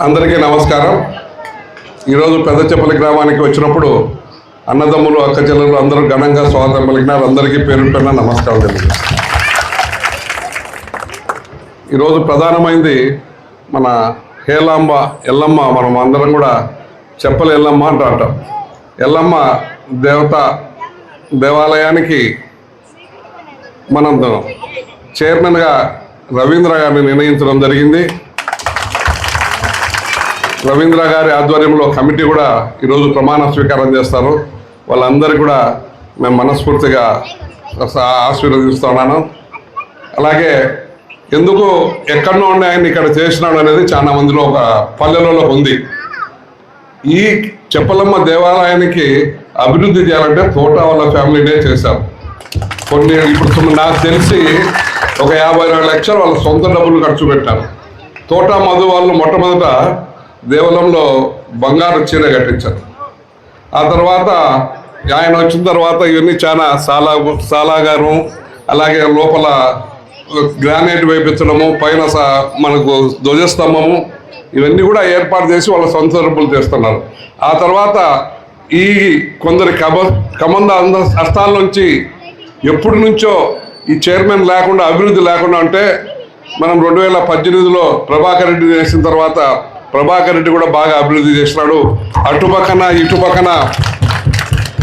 అందరికీ నమస్కారం. ఈరోజు పెద్దచెప్పలి గ్రామానికి వచ్చినప్పుడు అన్నదమ్ములు అక్క చెల్లెలు అందరూ ఘనంగా స్వాగతం పలికినారు. అందరికీ పేరు పేరున నమస్కారం తెలియజేస్తాను. ఈరోజు ప్రధానమైంది మన హేలాంబ ఎల్లమ్మ. మనం అందరం కూడా చెప్పలి ఎల్లమ్మ అంటాం. ఎల్లమ్మ దేవాలయానికి మనం చైర్మన్గా రవీంద్ర గారిని నిర్ణయించడం జరిగింది. రవీంద్ర గారి ఆధ్వర్యంలో కమిటీ కూడా ఈరోజు ప్రమాణ స్వీకారం చేస్తారు. వాళ్ళందరికీ కూడా మేము మనస్ఫూర్తిగా ఆశీర్వదిస్తున్నాను. అలాగే ఎందుకు ఎక్కడో ఉండి ఆయన ఇక్కడ చేసినాడు అనేది చాలా మందిలో ఒక పల్లెలలో ఉంది. ఈ చెప్పలమ్మ దేవాలయానికి అభివృద్ధి చేయాలంటే తోట వాళ్ళ ఫ్యామిలీనే చేశారు. కొన్ని ఇప్పుడు నాకు తెలిసి ఒక 50-60 లక్షలు వాళ్ళ సొంత డబ్బులు ఖర్చు పెట్టారు. తోట మధు వాళ్ళు మొట్టమొదట దేవాలయంలో బంగారు చీర కట్టించారు. ఆ తర్వాత ఆయన వచ్చిన తర్వాత ఇవన్నీ చాలా సాలాగారం, అలాగే లోపల గ్రానైట్ వేయించడము, పైన మనకు ధ్వజస్తంభము, ఇవన్నీ కూడా ఏర్పాటు చేసి వాళ్ళ సొంత డబ్బులు చేస్తున్నారు. ఆ తర్వాత ఈ కొందరి కమంద హస్తాల నుంచి ఎప్పటి నుంచో ఈ చైర్మన్ లేకుండా అభివృద్ధి లేకుండా అంటే మనం 2018లో ప్రభాకర్ రెడ్డి చేసిన తర్వాత ప్రభాకర్ రెడ్డి కూడా బాగా అభివృద్ధి చేసినాడు. అటుపక్కన ఇటుపక్కన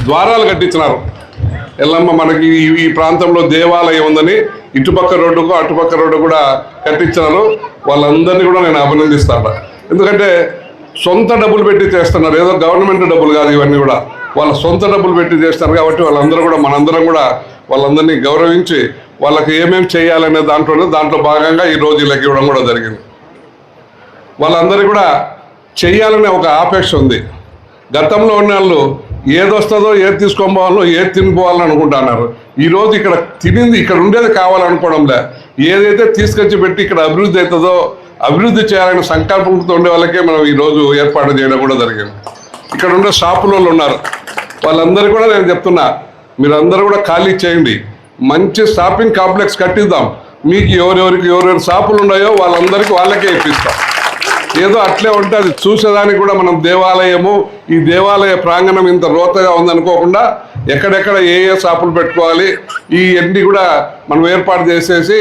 ద్వారాలు కట్టించినారు. ఎల్లమ్మ మనకి ఈ ప్రాంతంలో దేవాలయం ఉందని ఇటుపక్క రోడ్డుకు అటుపక్క రోడ్డు కూడా కట్టించినారు. వాళ్ళందరినీ కూడా నేను అభినందిస్తాను. ఎందుకంటే సొంత డబ్బులు పెట్టి చేస్తున్నారు, ఏదో గవర్నమెంట్ డబ్బులు కాదు, ఇవన్నీ కూడా వాళ్ళ సొంత డబ్బులు పెట్టి చేస్తారు. కాబట్టి వాళ్ళందరూ కూడా మనందరం కూడా వాళ్ళందరినీ గౌరవించి వాళ్ళకి ఏమేమి చేయాలనే దాంట్లో భాగంగా ఈరోజు వీళ్ళకి ఇవ్వడం కూడా జరిగింది. వాళ్ళందరూ కూడా చెయ్యాలనే ఒక ఆపేక్ష ఉంది. గతంలో ఉన్న వాళ్ళు ఏదొస్తుందో ఏది తీసుకొని పోవాలో ఏది తినిపోవాలని అనుకుంటున్నారు. ఈరోజు ఇక్కడ తినింది ఇక్కడ ఉండేది కావాలనుకోవడంలే, ఏదైతే తీసుకొచ్చి పెట్టి ఇక్కడ అభివృద్ధి అవుతుందో అభివృద్ధి చేయాలనే సంకల్పంతో ఉండే వాళ్ళకే మనం ఈరోజు ఏర్పాటు చేయడం కూడా జరిగింది. ఇక్కడ ఉండే షాపుల వాళ్ళు ఉన్నారు, వాళ్ళందరూ కూడా నేను చెప్తున్నా, మీరందరూ కూడా ఖాళీ చేయండి, మంచి షాపింగ్ కాంప్లెక్స్ కట్టిద్దాం. మీకు ఎవరెవరి షాపులు ఉన్నాయో వాళ్ళకే ఇప్పిస్తాం. ఏదో అట్లే ఉంటే అది చూసేదానికి కూడా మనం దేవాలయము, ఈ దేవాలయ ప్రాంగణం ఇంత రోతగా ఉందనుకోకుండా ఎక్కడెక్కడ ఏ షాపులు పెట్టుకోవాలి ఇవన్నీ కూడా మనం ఏర్పాటు చేసేసి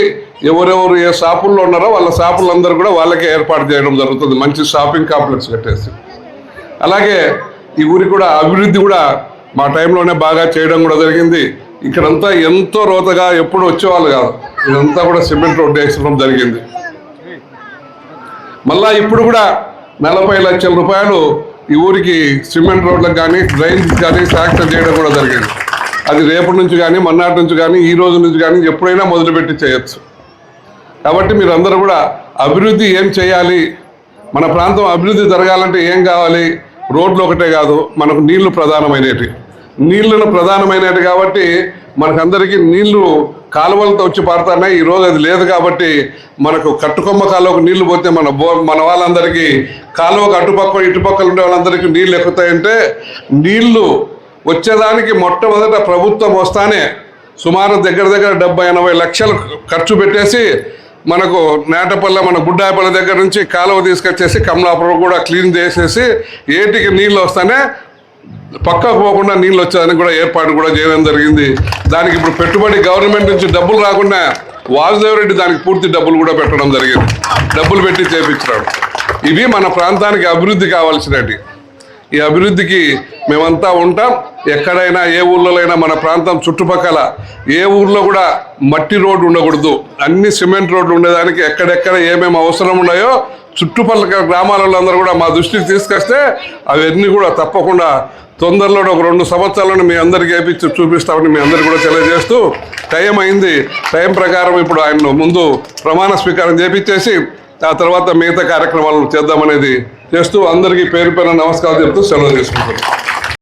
ఎవరెవరు ఏ షాపుల్లో ఉన్నారో వాళ్ళ షాపులందరూ కూడా వాళ్ళకే ఏర్పాటు చేయడం జరుగుతుంది, మంచి షాపింగ్ కాంప్లెక్స్ కట్టేసి. అలాగే ఈ ఊరికి కూడా అభివృద్ధి కూడా మా టైంలోనే బాగా చేయడం కూడా జరిగింది. ఇక్కడంతా ఎంతో రోతగా ఎప్పుడు వచ్చేవాళ్ళు కాదు, ఇదంతా కూడా సిమెంట్ రోడ్డు వేసడం జరిగింది. మళ్ళా ఇప్పుడు కూడా 40 లక్షల రూపాయలు ఈ ఊరికి సిమెంట్ రోడ్లకు కానీ డ్రైన్స్ కానీ శాంక్షన్ చేయడం కూడా జరిగింది. అది రేపటి నుంచి కానీ మన్నాటి నుంచి కానీ ఈ రోజు నుంచి కానీ ఎప్పుడైనా మొదలుపెట్టి చేయొచ్చు. కాబట్టి మీరందరూ కూడా అభివృద్ధి ఏం చేయాలి, మన ప్రాంతం అభివృద్ధి జరగాలంటే ఏం కావాలి, రోడ్లు ఒకటే కాదు, మనకు నీళ్లు ప్రధానమైనవి కాబట్టి మనకందరికీ నీళ్లు కాలువలతో వచ్చి పడుతున్నాయి. ఈరోజు అది లేదు కాబట్టి మనకు కట్టుకొమ్మ కాలువకు నీళ్లు పోతే మన వాళ్ళందరికీ కాలువకు అటుపక్క ఇటుపక్కలు ఉండే వాళ్ళందరికీ నీళ్లు ఎక్కుతాయంటే నీళ్లు వచ్చేదానికి మొట్టమొదట ప్రభుత్వం వస్తానే సుమారు దగ్గర 70-80 లక్షలు ఖర్చు పెట్టేసి మనకు నేటపల్లె మన గుడ్డాయపల్లె దగ్గర నుంచి కాలువ తీసుకొచ్చేసి కమలాపురం కూడా క్లీన్ చేసేసి ఏటికి నీళ్ళు వస్తానే పక్కకు పోకుండా నీళ్ళు వచ్చేదానికి కూడా ఏర్పాటు కూడా చేయడం జరిగింది. దానికి ఇప్పుడు పెట్టుబడి గవర్నమెంట్ నుంచి డబ్బులు రాకుండా వాసుదేవరెడ్డి దానికి పూర్తి డబ్బులు కూడా పెట్టడం జరిగింది, డబ్బులు పెట్టి చేపించినాడు. ఇవి మన ప్రాంతానికి అభివృద్ధి కావాల్సినవి. ఈ అభివృద్ధికి మేమంతా ఉంటాం. ఎక్కడైనా ఏ ఊళ్ళోనైనా మన ప్రాంతం చుట్టుపక్కల ఏ ఊర్లో కూడా మట్టి రోడ్డు ఉండకూడదు, అన్ని సిమెంట్ రోడ్లు ఉండేదానికి ఎక్కడెక్కడ ఏమేమి అవసరం ఉన్నాయో చుట్టుపక్కల గ్రామాలలో అందరూ కూడా మా దృష్టికి తీసుకొస్తే అవన్నీ కూడా తప్పకుండా తొందరలో ఒక 2 సంవత్సరాలను మీ అందరికీ వేయించి చూపిస్తామని మీ అందరికీ కూడా తెలియజేస్తూ, టైం అయింది, టైం ప్రకారం ఇప్పుడు ఆయన ముందు ప్రమాణ స్వీకారం చేపించేసి ఆ తర్వాత మిగతా కార్యక్రమాలు చేద్దామనేది చేస్తూ అందరికీ పేరు నమస్కారం చెప్తూ సెలవు తీసుకుంటున్నాను.